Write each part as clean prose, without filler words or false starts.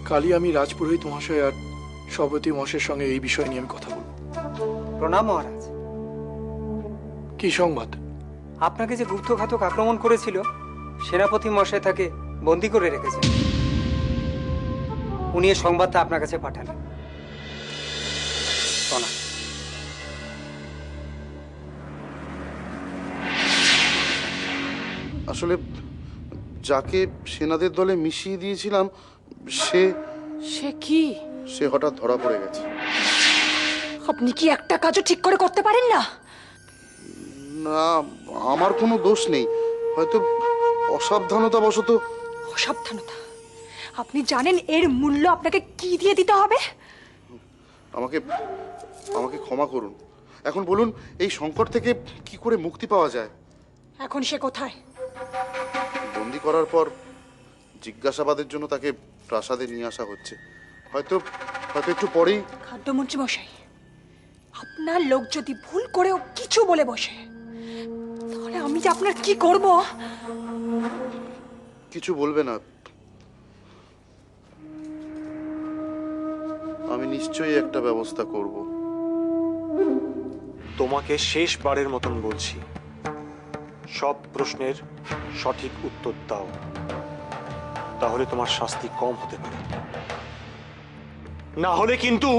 কালই আমি রাজপুরোহিত মহাশয় আর সভাপতি মহাশয়ের সঙ্গে এই বিষয় নিয়ে আমি কথা বলব। প্রণাম মহারাজ। কি সংবাদ? আপনাকে যে গুপ্তঘাতক আক্রমণ করেছিল, সেনাপতি মহাশয় তাকে বন্দী করে রেখেছেন। উনি এই সংবাদটা আপনার কাছে পাঠালেন। প্রণাম। আসলে যাকে সেনাদের দলে মিশিয়ে দিয়েছিলাম সে হঠাৎ ধরা পড়ে গেছে। আপনি কি একটা কাজও ঠিক করে করতে পারেন না? না, আমার কোনো দোষ নেই, হয়তো অসাবধানতা বশত। অসাবধানতা? আপনি জানেন এর মূল্য আপনাকে কি দিয়ে দিতে হবে? আমাকে আমাকে ক্ষমা করুন। এখন বলুন, এই সংকট থেকে কি করে মুক্তি পাওয়া যায়? এখন সে কোথায়? বন্দি করার পর জিজ্ঞাসাবাদের জন্য তাকে প্রাসাদে নিয়ে আসা হচ্ছে। হয়তো হয়তো একটু পরেই। খাদ্যমন্ত্রী মশাই, আপনার লোক যদি ভুল করেও কিছু বলে বসে, তাহলে আমি যে আপনার কি করব? কিছু বলবে না, আমি নিশ্চয়ই একটা ব্যবস্থা করব। তোমাকে শেষবারের মতন বলছি, সব প্রশ্নের সঠিক উত্তর দাও, তাহলে তোমার শাস্তি কম হতে পারে। না হলে কিন্তু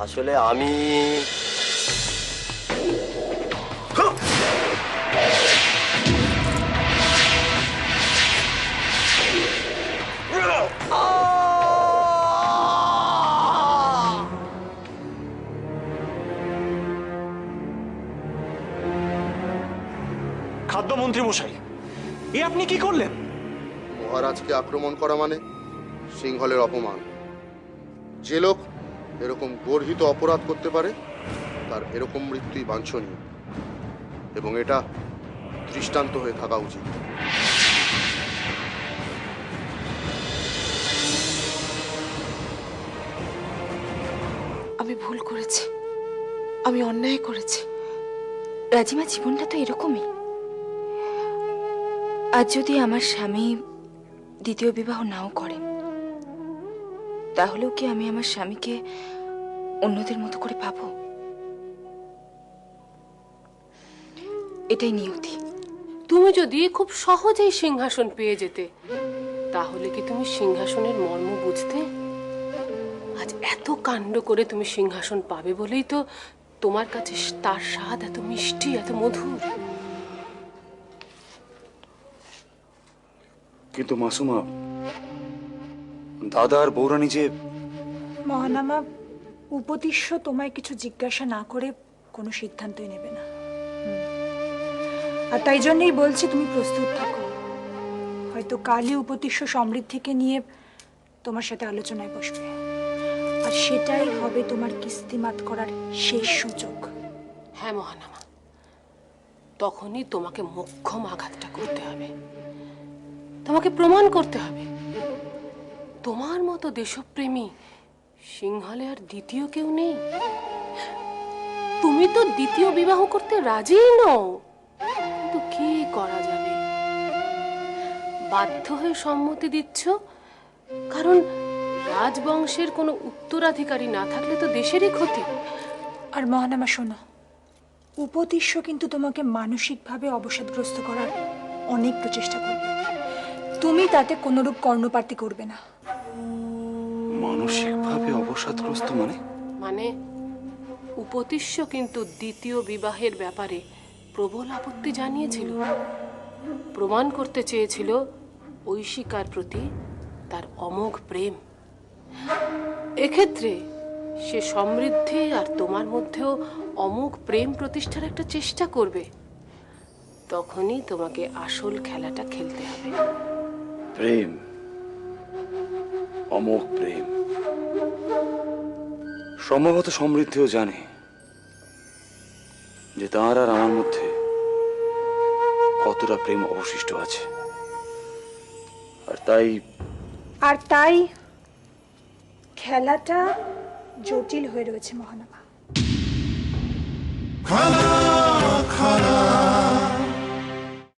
আসলে আমি খাদ্যমন্ত্রী মশাই, এ আপনি কি করলেন? মহারাজকে আক্রমণ করা মানে সিংহলের অপমান। যে লোক এরকম গর্হিত অপরাধ করতে পারে, তার এরকম মৃত্যুই বাঞ্ছনীয়, এবং এটা দৃষ্টান্ত হয়ে থাকা উচিত। আমি ভুল করেছি, আমি অন্যায় করেছি। রাজিমা, জীবনটা তো এরকমই। আজ যদি আমার স্বামী দ্বিতীয় বিবাহ নাও করেন, তাহলেও কি আমি আমার স্বামীকে অন্যদের মতো করে পাবো? এটাই নিয়তি। তুমি যদি খুব সহজেই সিংহাসন পেয়ে যেতে, তাহলে কি তুমি সিংহাসনের মর্ম বুঝতে? আজ এত কাণ্ড করে তুমি সিংহাসন পাবে বলেই তো তোমার কাছে তার স্বাদ এত মিষ্টি, এত মধুর। কিন্তু মাসুমা, দাদা আর বৌরানী যে। মহানামা, উপতিষ্য তোমায় কিছু জিজ্ঞাসা না করে কোনো সিদ্ধান্তই নেবে না। আর তাই জন্যই বলছি, তুমি প্রস্তুত থাকো। হয়তো কালই উপতিষ্য সমৃদ্ধিকে নিয়ে তোমার সাথে আলোচনায় বসবে, আর সেটাই হবে তোমার কিস্তিমাত করার শেষ সুযোগ। হ্যাঁ মহানামা, তখনই তোমাকে মোক্ষম আঘাতটা করতে হবে। তোমাকে প্রমাণ করতে হবে তোমার মতো দেশপ্রেমী সিংহলে আর দ্বিতীয় কেউ নেই। তুমি তো দ্বিতীয় বিবাহ করতে রাজি নও, কিন্তু কি করা যাবে? বাধ্য হয়ে সম্মতি দিচ্ছ, কারণ রাজবংশের কোনো উত্তরাধিকারী না থাকলে তো দেশেরই ক্ষতি। আর মহানামা শোনো, উপতিষ্য কিন্তু তোমাকে মানসিকভাবে অবসাদগ্রস্ত করার অনেক প্রচেষ্টা করবে। তুমি তাতে কোনরূপ কর্ণপাতি করবে না। মানসিকভাবে অবসাদগ্রস্ত মানে উপতিষ্য কিন্তু দ্বিতীয় বিবাহের ব্যাপারে প্রবল আপত্তি জানিয়েছিল। প্রমাণ করতে চেয়েছিল ঐশিকার প্রতি তার অমোঘ প্রেম। এক্ষেত্রে সে সমৃদ্ধি আর তোমার মধ্যেও অমোঘ প্রেম প্রতিষ্ঠার একটা চেষ্টা করবে। তখনই তোমাকে আসল খেলাটা খেলতে হবে। প্রেম, অমোঘ প্রেম। সম্ভবত সমৃদ্ধিও জানে যে তার আর আমার মধ্যে কতটা প্রেম অবশিষ্ট আছে, আর তাই খেলাটা জটিল হয়ে রয়েছে মহানামা। খালা খালা